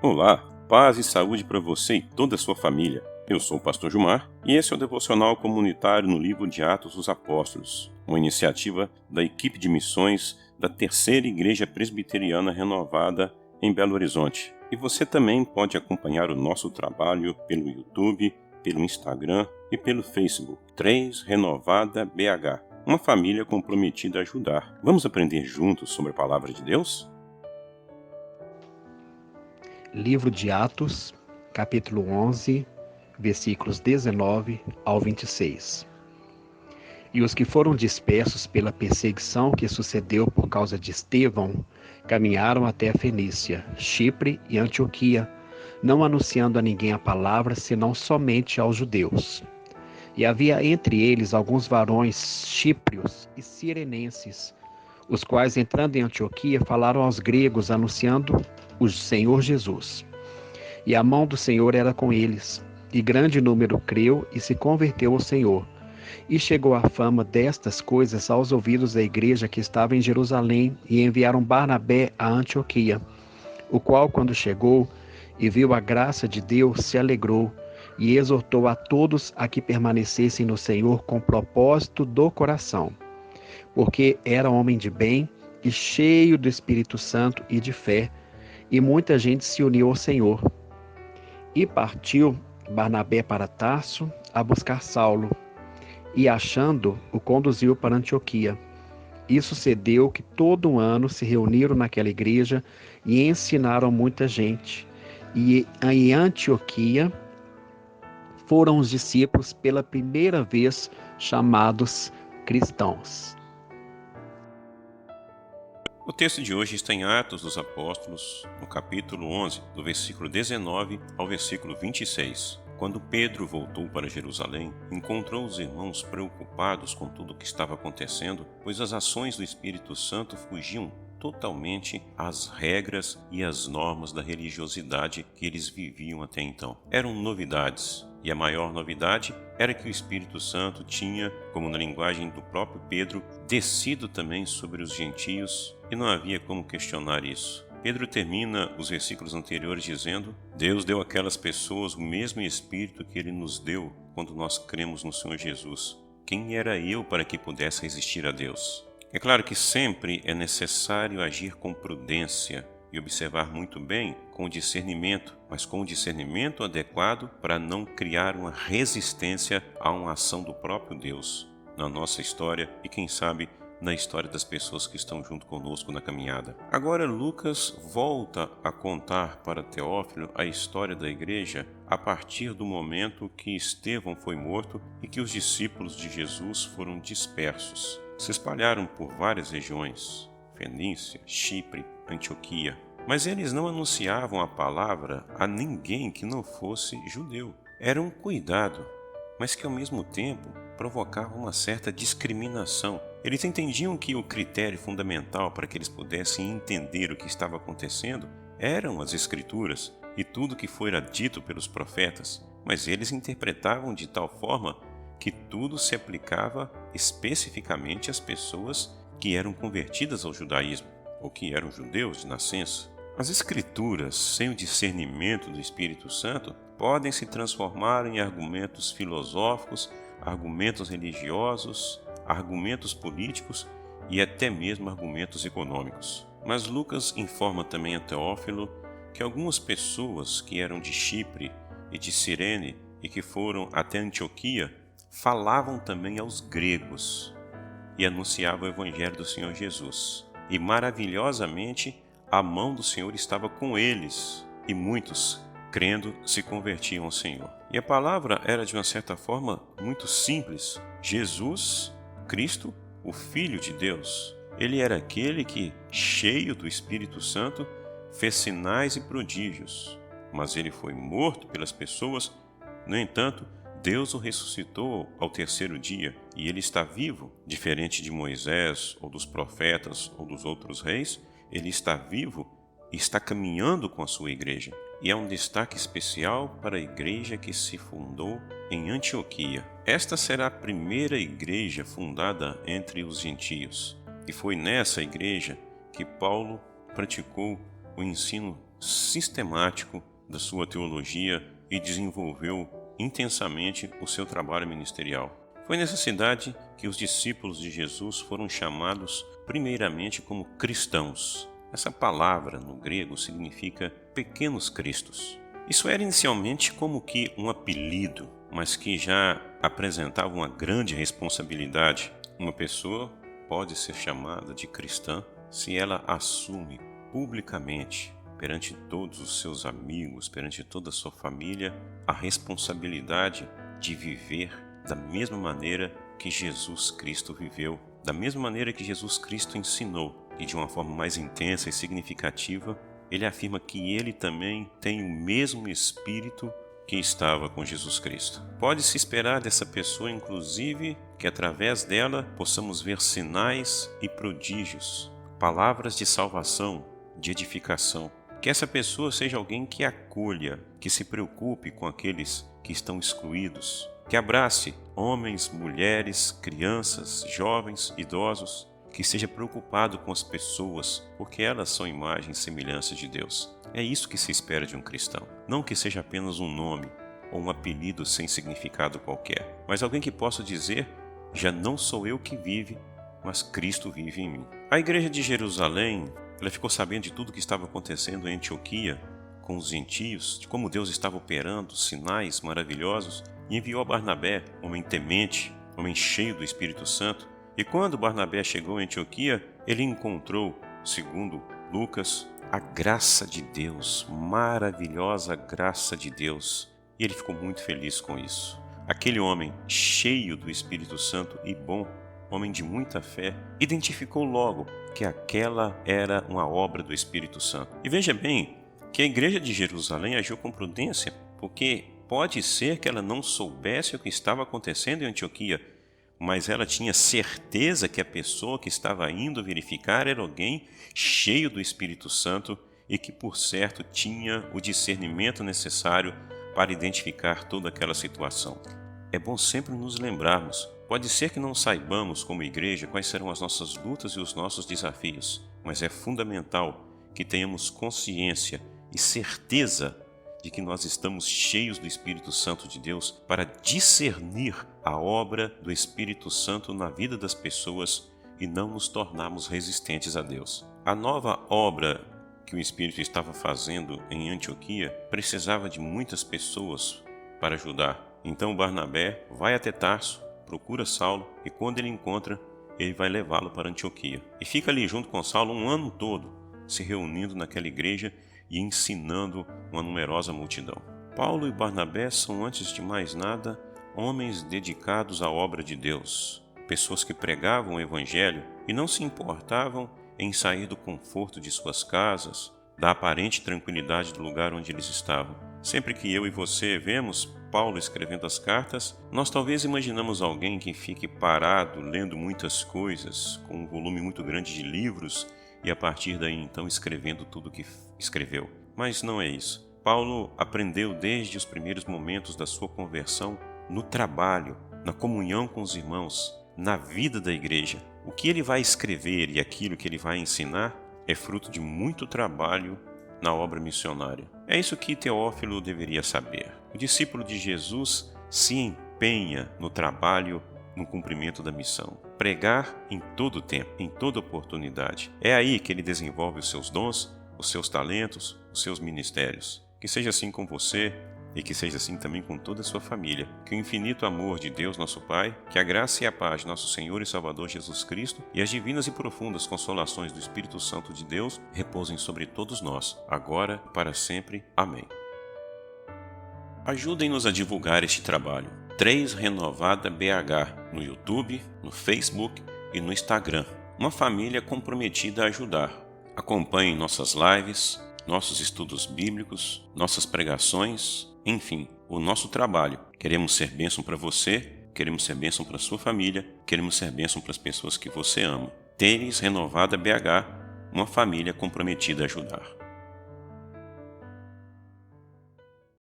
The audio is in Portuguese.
Olá, paz e saúde para você e toda a sua família. Eu sou o pastor Gilmar e esse é o devocional comunitário no livro de Atos dos Apóstolos, uma iniciativa da equipe de missões da Terceira Igreja Presbiteriana Renovada em Belo Horizonte. E você também pode acompanhar o nosso trabalho pelo YouTube, pelo Instagram e pelo Facebook. 3 Renovada BH, uma família comprometida a ajudar. Vamos aprender juntos sobre a palavra de Deus? Livro de Atos, capítulo 11, versículos 19 ao 26. E os que foram dispersos pela perseguição que sucedeu por causa de Estevão, caminharam até a Fenícia, Chipre e Antioquia, não anunciando a ninguém a palavra, senão somente aos judeus. E havia entre eles alguns varões chíprios e cirenenses, os quais, entrando em Antioquia, falaram aos gregos, anunciando o Senhor Jesus. E a mão do Senhor era com eles, e grande número creu e se converteu ao Senhor. E chegou a fama destas coisas aos ouvidos da igreja que estava em Jerusalém, e enviaram Barnabé a Antioquia, o qual, quando chegou e viu a graça de Deus, se alegrou, e exortou a todos a que permanecessem no Senhor com propósito do coração, porque era homem de bem e cheio do Espírito Santo e de fé, e muita gente se uniu ao Senhor. E partiu Barnabé para Tarso a buscar Saulo, e achando, o conduziu para Antioquia. E sucedeu que todo um ano se reuniram naquela igreja e ensinaram muita gente. E em Antioquia foram os discípulos pela primeira vez chamados cristãos. O texto de hoje está em Atos dos Apóstolos, no capítulo 11, do versículo 19 ao versículo 26. Quando Pedro voltou para Jerusalém, encontrou os irmãos preocupados com tudo o que estava acontecendo, pois as ações do Espírito Santo fugiam totalmente às regras e às normas da religiosidade que eles viviam até então. Eram novidades, e a maior novidade era que o Espírito Santo tinha, como na linguagem do próprio Pedro, descido também sobre os gentios, e não havia como questionar isso. Pedro termina os versículos anteriores dizendo: Deus deu àquelas pessoas o mesmo Espírito que Ele nos deu quando nós cremos no Senhor Jesus. Quem era eu para que pudesse resistir a Deus? É claro que sempre é necessário agir com prudência e observar muito bem com discernimento, mas com o discernimento adequado para não criar uma resistência a uma ação do próprio Deus na nossa história e, quem sabe, na história das pessoas que estão junto conosco na caminhada. Agora Lucas volta a contar para Teófilo a história da igreja a partir do momento que Estevão foi morto e que os discípulos de Jesus foram dispersos. Se espalharam por várias regiões, Fenícia, Chipre, Antioquia, mas eles não anunciavam a palavra a ninguém que não fosse judeu. Era um cuidado, mas que ao mesmo tempo provocava uma certa discriminação. Eles entendiam que o critério fundamental para que eles pudessem entender o que estava acontecendo eram as Escrituras e tudo que fora dito pelos profetas, mas eles interpretavam de tal forma que tudo se aplicava especificamente às pessoas que eram convertidas ao judaísmo, ou que eram judeus de nascença. As Escrituras, sem o discernimento do Espírito Santo, podem se transformar em argumentos filosóficos, argumentos religiosos, argumentos políticos e até mesmo argumentos econômicos. Mas Lucas informa também a Teófilo que algumas pessoas que eram de Chipre e de Cirene e que foram até Antioquia falavam também aos gregos e anunciavam o evangelho do Senhor Jesus. E maravilhosamente a mão do Senhor estava com eles, e muitos, crendo, se convertiam ao Senhor. E a palavra era, de uma certa forma, muito simples. Jesus, Cristo, o Filho de Deus, ele era aquele que, cheio do Espírito Santo, fez sinais e prodígios, mas ele foi morto pelas pessoas. No entanto, Deus o ressuscitou ao terceiro dia e ele está vivo. Diferente de Moisés, ou dos profetas, ou dos outros reis, ele está vivo e está caminhando com a sua igreja. E há um destaque especial para a igreja que se fundou em Antioquia. Esta será a primeira igreja fundada entre os gentios. E foi nessa igreja que Paulo praticou o ensino sistemático da sua teologia e desenvolveu intensamente o seu trabalho ministerial. Foi nessa cidade que os discípulos de Jesus foram chamados primeiramente como cristãos. Essa palavra no grego significa pequenos cristos. Isso era inicialmente como que um apelido, mas que já apresentava uma grande responsabilidade. Uma pessoa pode ser chamada de cristã se ela assume publicamente, perante todos os seus amigos, perante toda a sua família, a responsabilidade de viver da mesma maneira que Jesus Cristo viveu, da mesma maneira que Jesus Cristo ensinou, e de uma forma mais intensa e significativa, ele afirma que ele também tem o mesmo espírito que estava com Jesus Cristo. Pode-se esperar dessa pessoa, inclusive, que através dela possamos ver sinais e prodígios, palavras de salvação, de edificação. Que essa pessoa seja alguém que acolha, que se preocupe com aqueles que estão excluídos, que abrace homens, mulheres, crianças, jovens, idosos, que seja preocupado com as pessoas, porque elas são imagem e semelhança de Deus. É isso que se espera de um cristão. Não que seja apenas um nome ou um apelido sem significado qualquer, mas alguém que possa dizer: já não sou eu que vive, mas Cristo vive em mim. A igreja de Jerusalém, ela ficou sabendo de tudo o que estava acontecendo em Antioquia com os gentios, de como Deus estava operando sinais maravilhosos, e enviou a Barnabé, homem temente, homem cheio do Espírito Santo. E quando Barnabé chegou em Antioquia, ele encontrou, segundo Lucas, a graça de Deus, maravilhosa graça de Deus. E ele ficou muito feliz com isso. Aquele homem cheio do Espírito Santo e bom, homem de muita fé, identificou logo que aquela era uma obra do Espírito Santo. E veja bem que a igreja de Jerusalém agiu com prudência, porque pode ser que ela não soubesse o que estava acontecendo em Antioquia, mas ela tinha certeza que a pessoa que estava indo verificar era alguém cheio do Espírito Santo e que, por certo, tinha o discernimento necessário para identificar toda aquela situação. É bom sempre nos lembrarmos. Pode ser que não saibamos, como igreja, quais serão as nossas lutas e os nossos desafios, mas é fundamental que tenhamos consciência e certeza de que nós estamos cheios do Espírito Santo de Deus para discernir a obra do Espírito Santo na vida das pessoas e não nos tornarmos resistentes a Deus. A nova obra que o Espírito estava fazendo em Antioquia precisava de muitas pessoas para ajudar. Então Barnabé vai até Tarso, procura Saulo e quando ele encontra, ele vai levá-lo para Antioquia. E fica ali junto com Saulo um ano todo, se reunindo naquela igreja e ensinando uma numerosa multidão. Paulo e Barnabé são, antes de mais nada, homens dedicados à obra de Deus, pessoas que pregavam o Evangelho e não se importavam em sair do conforto de suas casas, da aparente tranquilidade do lugar onde eles estavam. Sempre que eu e você vemos Paulo escrevendo as cartas, nós talvez imaginamos alguém que fique parado, lendo muitas coisas, com um volume muito grande de livros, e a partir daí então escrevendo tudo o que escreveu. Mas não é isso. Paulo aprendeu desde os primeiros momentos da sua conversão no trabalho, na comunhão com os irmãos, na vida da igreja. O que ele vai escrever e aquilo que ele vai ensinar é fruto de muito trabalho na obra missionária. É isso que Teófilo deveria saber. O discípulo de Jesus se empenha no trabalho, no cumprimento da missão. Pregar em todo tempo, em toda oportunidade. É aí que ele desenvolve os seus dons, os seus talentos, os seus ministérios. Que seja assim com você e que seja assim também com toda a sua família. Que o infinito amor de Deus, nosso Pai, que a graça e a paz de nosso Senhor e Salvador Jesus Cristo e as divinas e profundas consolações do Espírito Santo de Deus repousem sobre todos nós, agora e para sempre. Amém. Ajudem-nos a divulgar este trabalho. 3 Renovada BH, no YouTube, no Facebook e no Instagram. Uma família comprometida a ajudar. Acompanhem nossas lives, nossos estudos bíblicos, nossas pregações, enfim, o nosso trabalho. Queremos ser bênção para você, queremos ser bênção para sua família, queremos ser bênção para as pessoas que você ama. 3 Renovada BH, uma família comprometida a ajudar.